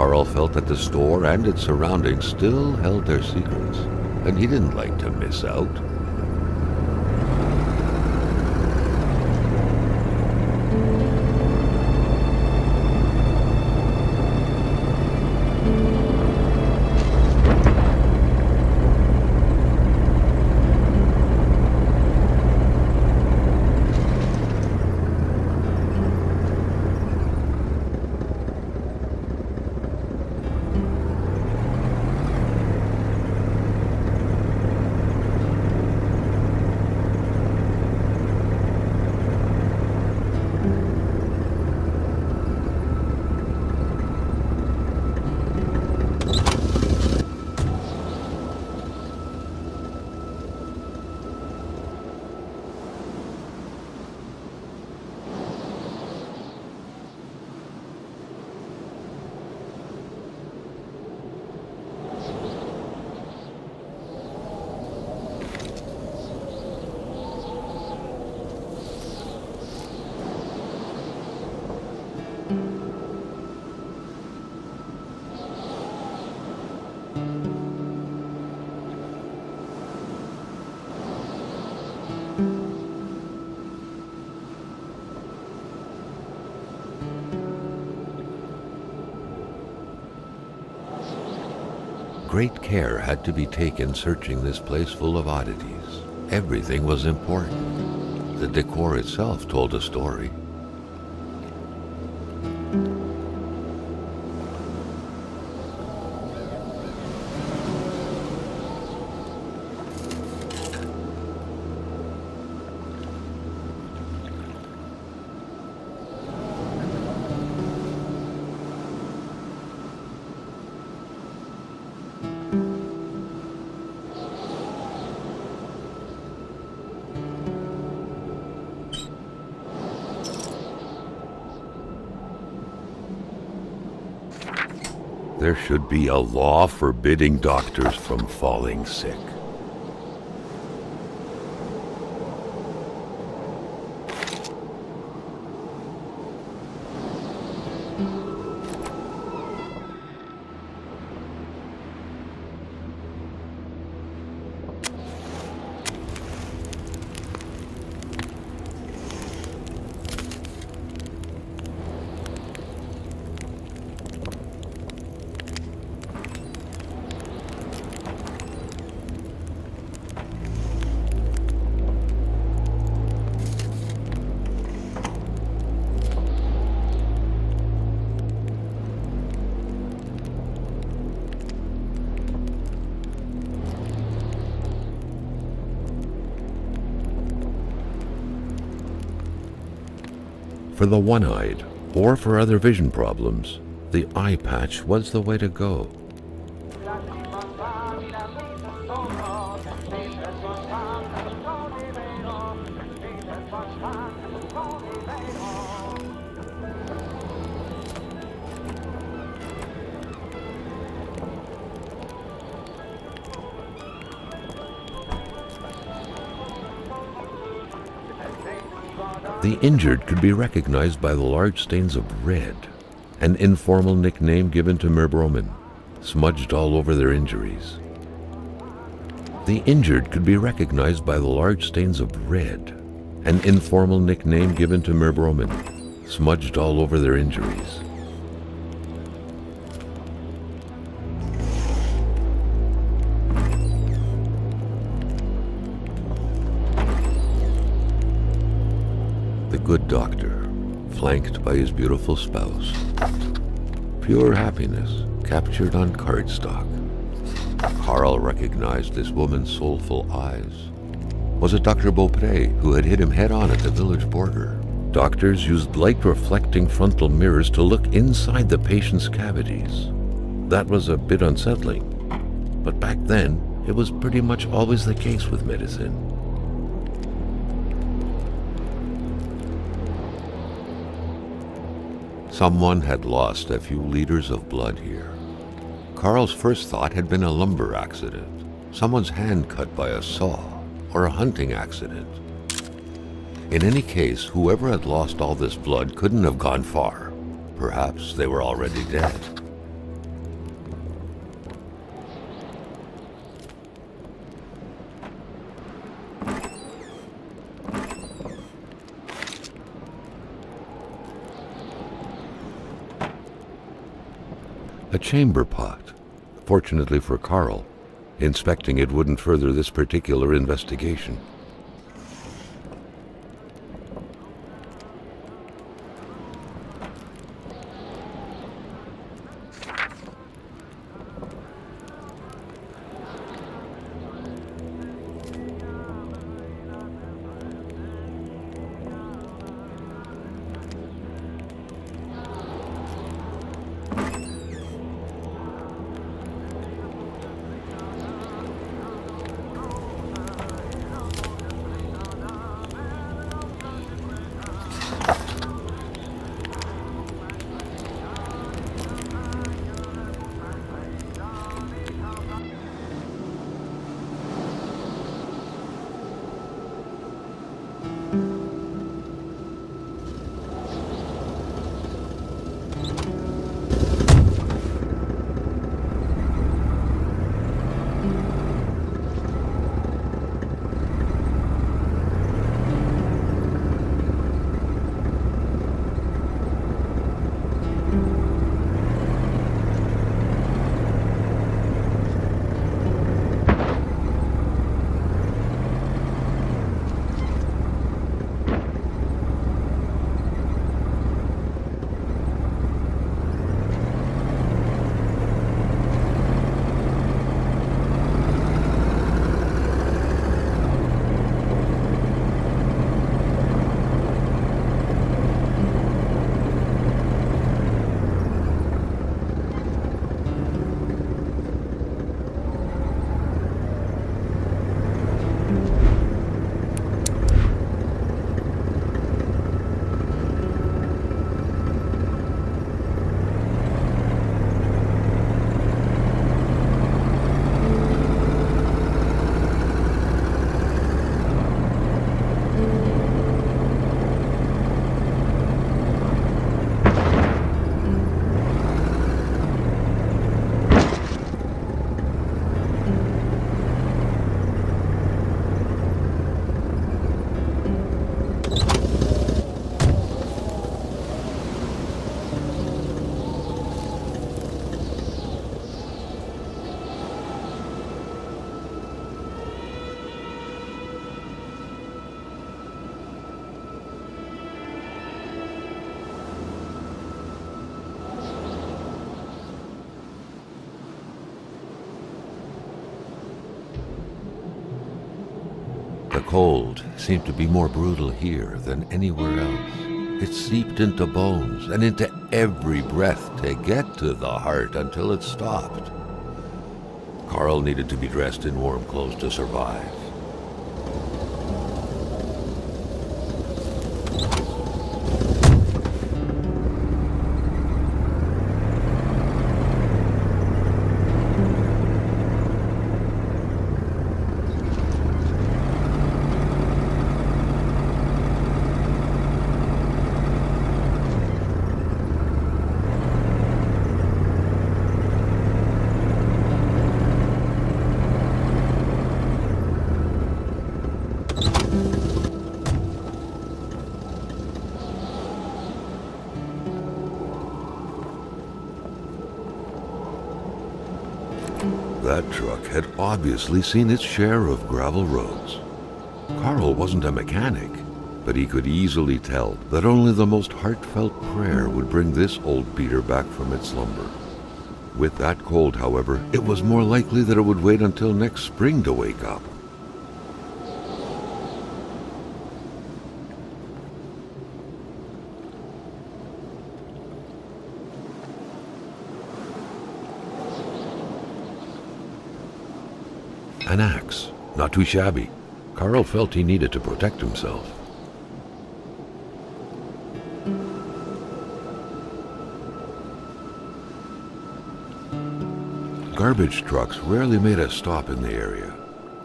Carl felt that the store and its surroundings still held their secrets, and he didn't like to miss out. Great care had to be taken searching this place full of oddities. Everything was important. The decor itself told a story. There should be a law forbidding doctors from falling sick. For the one-eyed, or for other vision problems, the eye patch was the way to go. The injured could be recognized by the large stains of red, an informal nickname given to Merbromen, smudged all over their injuries. The injured could be recognized by the large stains of red, an informal nickname given to Merbromen, smudged all over their injuries. The good doctor, flanked by his beautiful spouse. Pure happiness, captured on cardstock. Carl recognized this woman's soulful eyes. Was it Dr. Beaupre who had hit him head-on at the village border? Doctors used light-reflecting frontal mirrors to look inside the patient's cavities. That was a bit unsettling, but back then, it was pretty much always the case with medicine. Someone had lost a few liters of blood here. Carl's first thought had been a lumber accident, someone's hand cut by a saw, or a hunting accident. In any case, whoever had lost all this blood couldn't have gone far. Perhaps they were already dead. A chamber pot. Fortunately for Carl, inspecting it wouldn't further this particular investigation. The cold seemed to be more brutal here than anywhere else. It seeped into bones and into every breath to get to the heart until it stopped. Carl needed to be dressed in warm clothes to survive. That truck had obviously seen its share of gravel roads. Carl wasn't a mechanic, but he could easily tell that only the most heartfelt prayer would bring this old beater back from its slumber. With that cold, however, it was more likely that it would wait until next spring to wake up. An axe, not too shabby. Carl felt he needed to protect himself. Garbage trucks rarely made a stop in the area.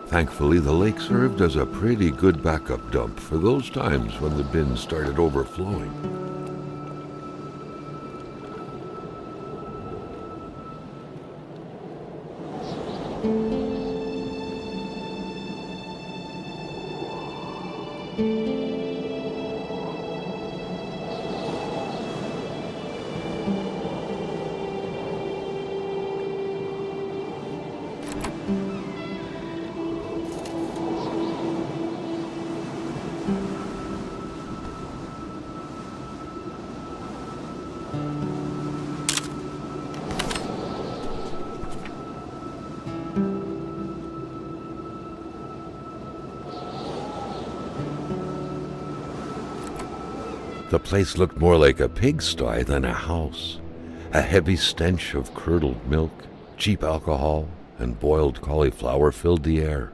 Thankfully, the lake served as a pretty good backup dump for those times when the bins started overflowing. The place looked more like a pigsty than a house. A heavy stench of curdled milk, cheap alcohol, and boiled cauliflower filled the air.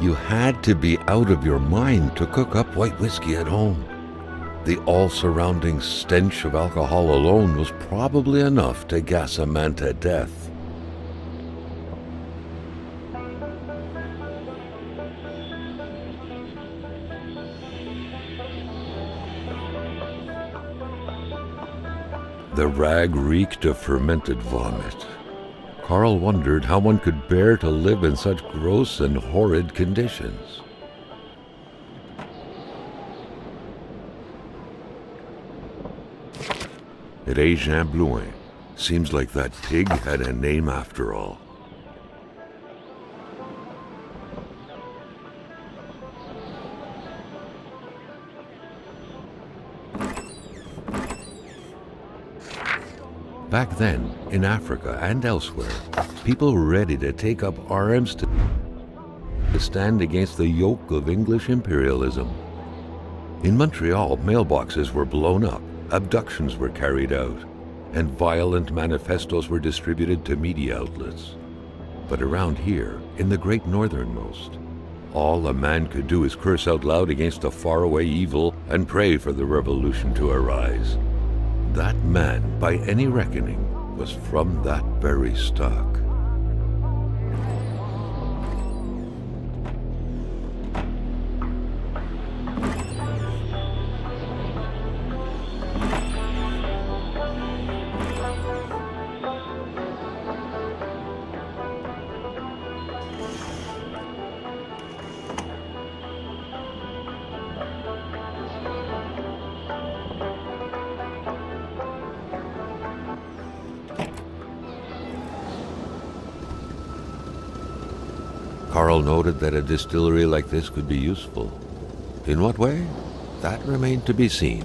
You had to be out of your mind to cook up white whiskey at home. The all-surrounding stench of alcohol alone was probably enough to gas a man to death. The rag reeked of fermented vomit. Carl wondered how one could bear to live in such gross and horrid conditions. It est Jean Blouin. Seems like that pig had a name after all. Back then, in Africa and elsewhere, people were ready to take up arms to stand against the yoke of English imperialism. In Montreal, mailboxes were blown up, abductions were carried out, and violent manifestos were distributed to media outlets. But around here, in the great northernmost, all a man could do is curse out loud against a faraway evil and pray for the revolution to arise. That man, by any reckoning, was from that very stock. Carl noted that a distillery like this could be useful. In what way? That remained to be seen.